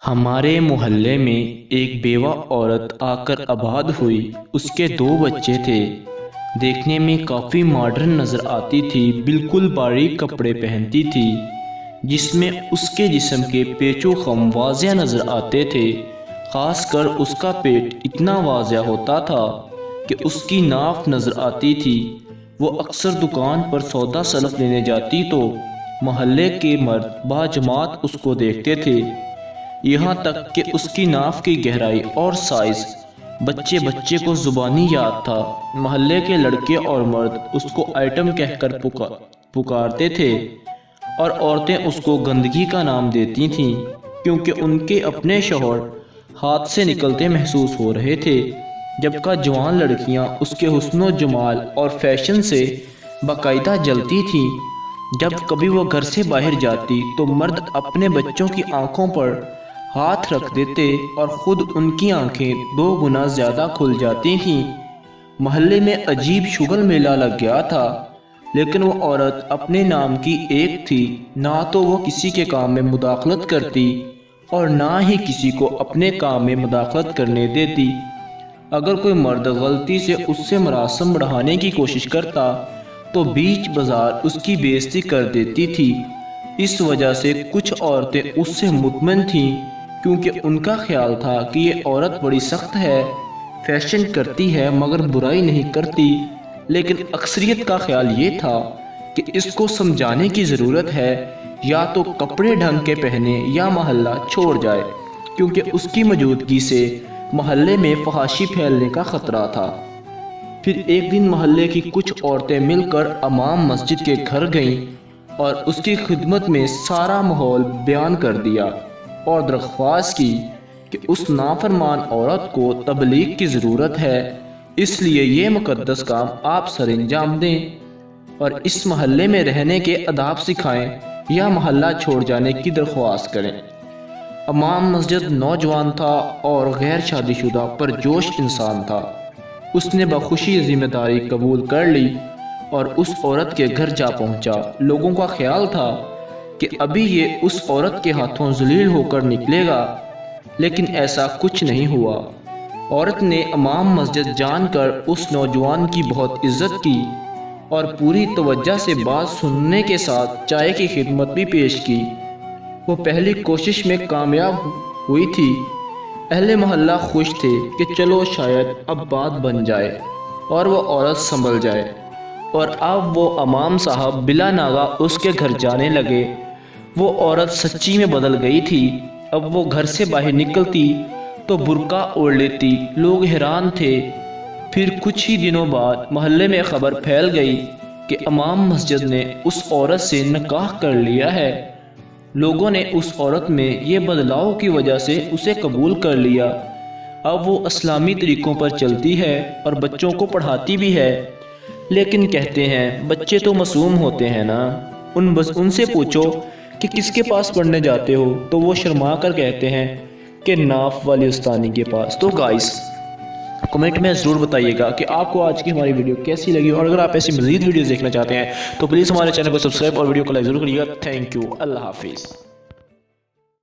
ہمارے محلے میں ایک بیوہ عورت آ کر آباد ہوئی۔ اس کے 2 بچے تھے۔ دیکھنے میں کافی ماڈرن نظر آتی تھی، بالکل باریک کپڑے پہنتی تھی جس میں اس کے جسم کے پیچ و خم واضح نظر آتے تھے۔ خاص کر اس کا پیٹ اتنا واضح ہوتا تھا کہ اس کی ناف نظر آتی تھی۔ وہ اکثر دکان پر سودا سلف لینے جاتی تو محلے کے مرد باجماعت اس کو دیکھتے تھے، یہاں تک کہ اس کی ناف کی گہرائی اور سائز بچے بچے کو زبانی یاد تھا۔ محلے کے لڑکے اور مرد اس کو آئٹم کہہ کر پکارتے تھے اور عورتیں اس کو گندگی کا نام دیتی تھیں، کیونکہ ان کے اپنے شوہر ہاتھ سے نکلتے محسوس ہو رہے تھے، جبکہ جوان لڑکیاں اس کے حسن و جمال اور فیشن سے باقاعدہ جلتی تھیں۔ جب کبھی وہ گھر سے باہر جاتی تو مرد اپنے بچوں کی آنکھوں پر ہاتھ رکھ دیتے اور خود ان کی آنکھیں 2 گنا زیادہ کھل جاتی تھیں۔ محلے میں عجیب شغل میلہ لگ گیا تھا، لیکن وہ عورت اپنے نام کی ایک تھی۔ نہ تو وہ کسی کے کام میں مداخلت کرتی اور نہ ہی کسی کو اپنے کام میں مداخلت کرنے دیتی۔ اگر کوئی مرد غلطی سے اس سے مراسم بڑھانے کی کوشش کرتا تو بیچ بازار اس کی بے عزتی کر دیتی تھی۔ اس وجہ سے کچھ عورتیں اس سے مطمئن تھیں، کیونکہ ان کا خیال تھا کہ یہ عورت بڑی سخت ہے، فیشن کرتی ہے مگر برائی نہیں کرتی۔ لیکن اکثریت کا خیال یہ تھا کہ اس کو سمجھانے کی ضرورت ہے، یا تو کپڑے ڈھنگ کے پہنے یا محلہ چھوڑ جائے، کیونکہ اس کی موجودگی سے محلے میں فحاشی پھیلنے کا خطرہ تھا۔ پھر ایک دن محلے کی کچھ عورتیں مل کر امام مسجد کے گھر گئیں اور اس کی خدمت میں سارا ماحول بیان کر دیا اور درخواست کی کہ اس نافرمان عورت کو تبلیغ کی ضرورت ہے، اس لیے یہ مقدس کام آپ سر انجام دیں اور اس محلے میں رہنے کے آداب سکھائیں یا محلہ چھوڑ جانے کی درخواست کریں۔ امام مسجد نوجوان تھا اور غیر شادی شدہ پرجوش انسان تھا۔ اس نے بخوشی ذمہ داری قبول کر لی اور اس عورت کے گھر جا پہنچا۔ لوگوں کا خیال تھا کہ ابھی یہ اس عورت کے ہاتھوں ذلیل ہو کر نکلے گا، لیکن ایسا کچھ نہیں ہوا۔ عورت نے امام مسجد جان کر اس نوجوان کی بہت عزت کی اور پوری توجہ سے بات سننے کے ساتھ چائے کی خدمت بھی پیش کی۔ وہ پہلی کوشش میں کامیاب ہوئی تھی۔ اہل محلہ خوش تھے کہ چلو شاید اب بات بن جائے اور وہ عورت سنبھل جائے، اور اب وہ امام صاحب بلا ناغہ اس کے گھر جانے لگے۔ وہ عورت سچی میں بدل گئی تھی۔ اب وہ گھر سے باہر نکلتی تو برقع اوڑھ لیتی۔ لوگ حیران تھے۔ پھر کچھ ہی دنوں بعد محلے میں خبر پھیل گئی کہ امام مسجد نے اس عورت سے نکاح کر لیا ہے۔ لوگوں نے اس عورت میں یہ بدلاؤ کی وجہ سے اسے قبول کر لیا۔ اب وہ اسلامی طریقوں پر چلتی ہے اور بچوں کو پڑھاتی بھی ہے، لیکن کہتے ہیں بچے تو معصوم ہوتے ہیں نا، ان سے پوچھو کہ کس کے پاس پڑھنے جاتے ہو تو وہ شرما کر کہتے ہیں کہ ناف والی استانی کے پاس۔ تو گائز کمنٹ میں ضرور بتائیے گا کہ آپ کو آج کی ہماری ویڈیو کیسی لگی، اور اگر آپ ایسی مزید ویڈیوز دیکھنا چاہتے ہیں تو پلیز ہمارے چینل کو سبسکرائب اور ویڈیو کو لائک ضرور کریے گا۔ تھینک یو، اللہ حافظ۔